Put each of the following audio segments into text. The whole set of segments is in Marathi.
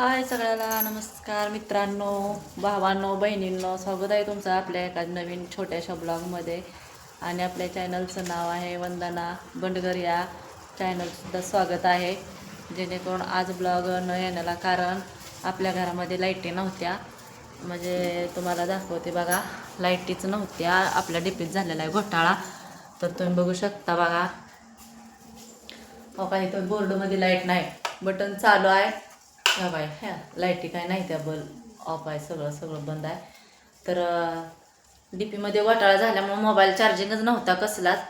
हाय सगळ्याला नमस्कार मित्रांनो, भावांनो, बहिणींनो, स्वागत आहे तुमचं आपल्या एका नवीन छोट्याशा ब्लॉगमध्ये. आणि आपल्या चॅनलचं नाव आहे वंदना बंडगर. या चॅनलसुद्धा स्वागत आहे. जेणेकरून आज ब्लॉग न येण्याला कारण आपल्या घरामध्ये लाईटी नव्हत्या. म्हणजे तुम्हाला दाखवते बघा, लाईटीच नव्हत्या. आपल्या डिपीत झालेला आहे घोटाळा. तर तुम्ही बघू शकता बघा, हो काही तर बोर्डमध्ये लाईट नाही, बटन चालू आहे हा बाय. ह्या लाईटी काय नाही, त्या बल्ब ऑफ आहे, सगळं बंद आहे. तर डीपीमध्ये घोटाळा झाल्यामुळं मोबाईल चार्जिंगच नव्हता कसलाच.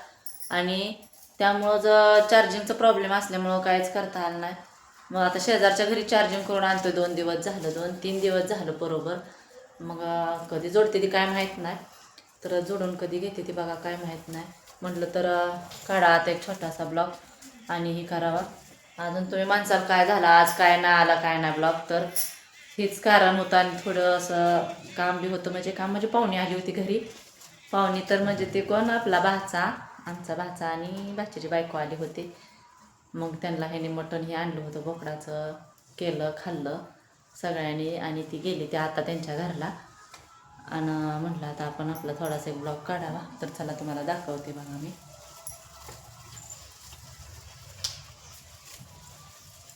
आणि त्यामुळं जर चार्जिंगचा प्रॉब्लेम असल्यामुळं काहीच करता आलं नाही. मग आता शेजारच्या घरी चार्जिंग करून आणतो. 2 दिवस झालं, 2-3 दिवस झालं बरोबर. मग कधी जोडते ती काय माहीत नाही. तर जोडून कधी घेते ती बघा काय माहीत नाही. म्हटलं तर काढा आता एक छोटासा ब्लॉग आणि ही करावा. अजून तुम्ही माणसाला काय झालं आज, काय नाही आला, काय नाही ब्लॉग, तर हेच कारण होतं. आणि थोडं असं काम बी होतं. म्हणजे पाहुणे आली होती घरी. पाहुणे तर म्हणजे ते कोण, आपला भाचा, आमचा भाचा आणि भाच्याची बायको आली होती. मग त्यांना ह्याने मटण हे आणलं होतं बोकडाचं, केलं, खाल्लं सगळ्यांनी. आणि ती गेली ते आता त्यांच्या घरला. आणि म्हटलं आता आपण आपला थोडासा एक ब्लॉग काढावा. तर चला तुम्हाला दाखवते बघा मी.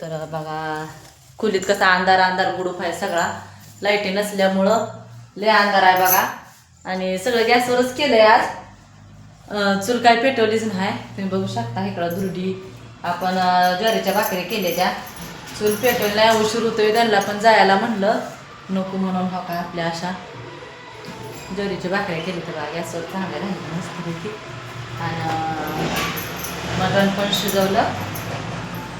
तर बघा खोलीत कसा अंधार गुडूप आहे सगळा, लाईटी नसल्यामुळं लय अंधार आहे बघा. आणि सगळं गॅसवरच केलंय आज. चूल काय पेटवलीच नाही. तुम्ही बघू शकता इकडं दुर्डी आपण ज्वारीच्या भाकरी केल्या त्या. चूल पेटवली नाही, उशीर होतोय. त्यांना पण जायला म्हणलं नको म्हणून, हो काय आपल्या अशा ज्वारीच्या भाकऱ्या केली तर बघा गॅसवर चांगल्या राहिली मस्तपैकी. आणि मटण पण शिजवलं,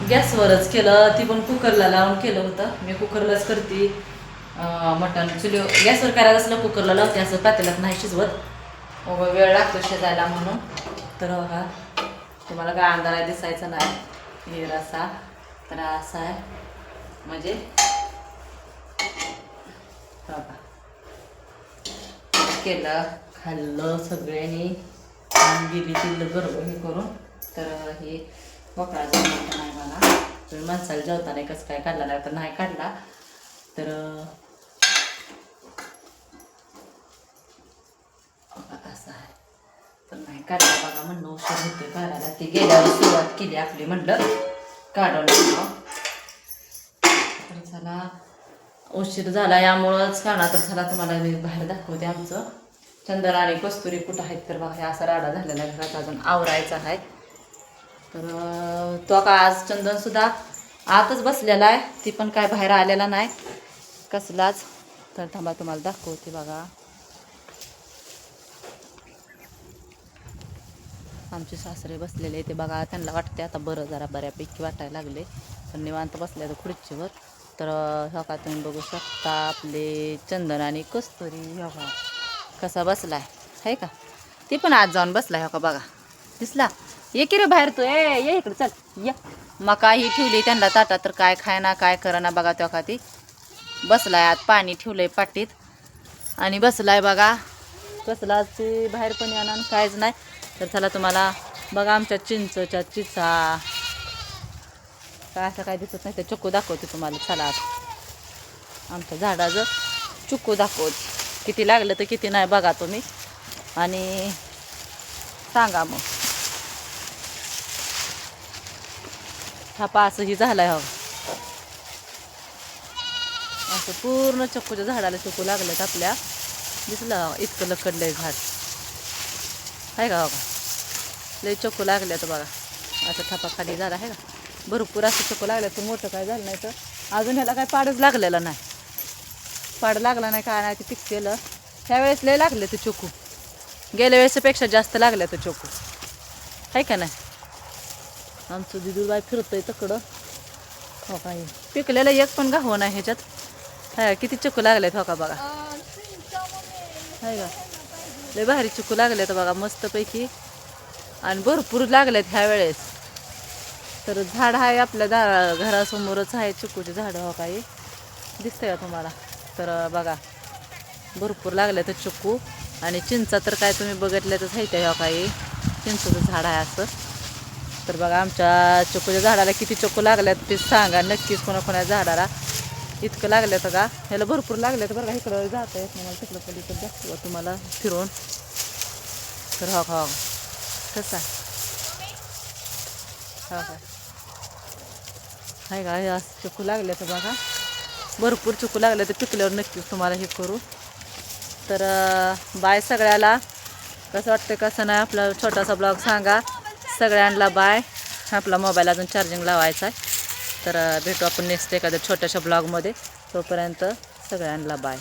गॅसवरच केलं. ती पण कुकरला लावून केलं होतं. मी कुकरलाच करते मटण. चुली गॅसवर करायचं असलं कुकरला लावते, असं पातेल्यात नाही शिजवत, वेळ लागतो शिजायला म्हणून. तर बघा तुम्हाला काय अंधारा दिसायचं नाही, हे रसा तर असा आहे. म्हणजे बघा केलं, खाल्लं सगळ्यांनी आणि गेली ती गरब हे करून. तर हे बोकडाचं मटण आहे बघा. तुम्ही माणसाला जेवताना कसं काय काढला नाही तर नाही काढला. तर असं आहे, तर नाही काढला बघा. म्हणणं उशीर होते काढायला. ती गेल्यावर सुरुवात केली आपली, म्हटलं काढून. तर चला उशीर झाला यामुळंच काढा. तर चला तुम्हाला मी बाहेर दाखवते. आमचं चंदन आणि कस्तुरी कुठं आहेत तर बघा, हे असा राडा झालेला घरात अजून आवरायचा आहे. तर तो का आज चंदनसुद्धा आतच बसलेला आहे, ती पण काय बाहेर आलेला नाही कसलाच. तर थांबा तुम्हाला दाखवते बघा. आमचे सासरे बसलेले ते बघा, त्यांना वाटते आता बरं, जरा बऱ्यापैकी वाटायला लागले. पण निवांत बसले तर खुर्चीवर. तर हो का तुम्ही बघू शकता आपले चंदन आणि कस्तुरी हो का कसा बसलाय आहे का. ती पण आज जाऊन बसलाय हो का बघा, दिसला. ये की रे बाहेर तू, ये इकडे चल. या मका ही ठेवली त्यांना ताटा, तर काय खायना काय करना बघा. तो का ती बसलाय, आत पाणी ठेवलंय पाटीत आणि बसलाय बघा. कसला ती बाहेर पण येणार काहीच नाही. तर चला तुम्हाला बघा आमच्या चिंचच्या चिचा काय असं काय दिसत नाही, ते चक्कू दाखवते तुम्हाला. चला आता आमच्या झाडाचं चुक्कू दाखवते, किती लागलं तर किती नाही बघा तुम्ही आणि सांगा मग. थापा असं ही झालाय हो, असं पूर्ण चक्कूच्या झाडाला चक्कू लागलेत आपल्या. दिसलं इतकं लकडलंय झाड आहे का बघा. लय चक्कू लागले तर बघा, असं थापा खाली झाला आहे का. भरपूर असं चक्कू लागलं तर मोठं काय झालं नाही. तर अजून ह्याला काय पाडच लागलेला नाही, पाड लागला नाही काय नाही. ते पिक केलं ह्यावेळेस लय लागले ते चक्कू, गेल्या वेळेसपेक्षा जास्त लागले तर चक्कू आहे का नाही. आमचं दिदूबाई फिरतोय तकडं हो का. पिकलेलं एक पण गाव नाही ह्याच्यात. हाय किती चक्कू लागलेत हो का बघा, आहे का. लय भारी चक्कू लागलेत बघा मस्तपैकी आणि भरपूर लागलेत ह्या वेळेस. तर झाड आहे आपल्या घरासमोरच आहे चिक्कूचे झाड हो काही, दिसतंय का तुम्हाला. तर बघा भरपूर लागले तर चिक्कू. आणि चिंचा तर काय तुम्ही बघितल्यातच आहे त्या हो काही, चिंचेचं झाड आहे असं. तर बघा आमच्या चिक्कूच्या झाडाला किती चिक्कू लागल्यात ते सांगा नक्कीच, कोणाकोणा झाडाला इतकं लागलं तर का ह्याला भरपूर लागलं तर बरं का इकडं जाता येत नाही मला तिकडं पलीकडं दाखवा तुम्हाला फिरून तर हो हो कसा हा हा आहे का हे असं चिकू लागले तर बघा भरपूर चिकू लागले तर पिकल्यावर नक्कीच तुम्हाला हे करू तर बाय सगळ्याला कसं वाटतं कसं नाही आपला छोटासा ब्लॉग सांगा सगळ्यांना बाय आपला मोबाईल अजून चार्जिंग लावायचा आहे तर भेटू आपण नेक्स्ट एखाद्या छोट्याशा ब्लॉगमध्ये तोपर्यंत सगळ्यांना बाय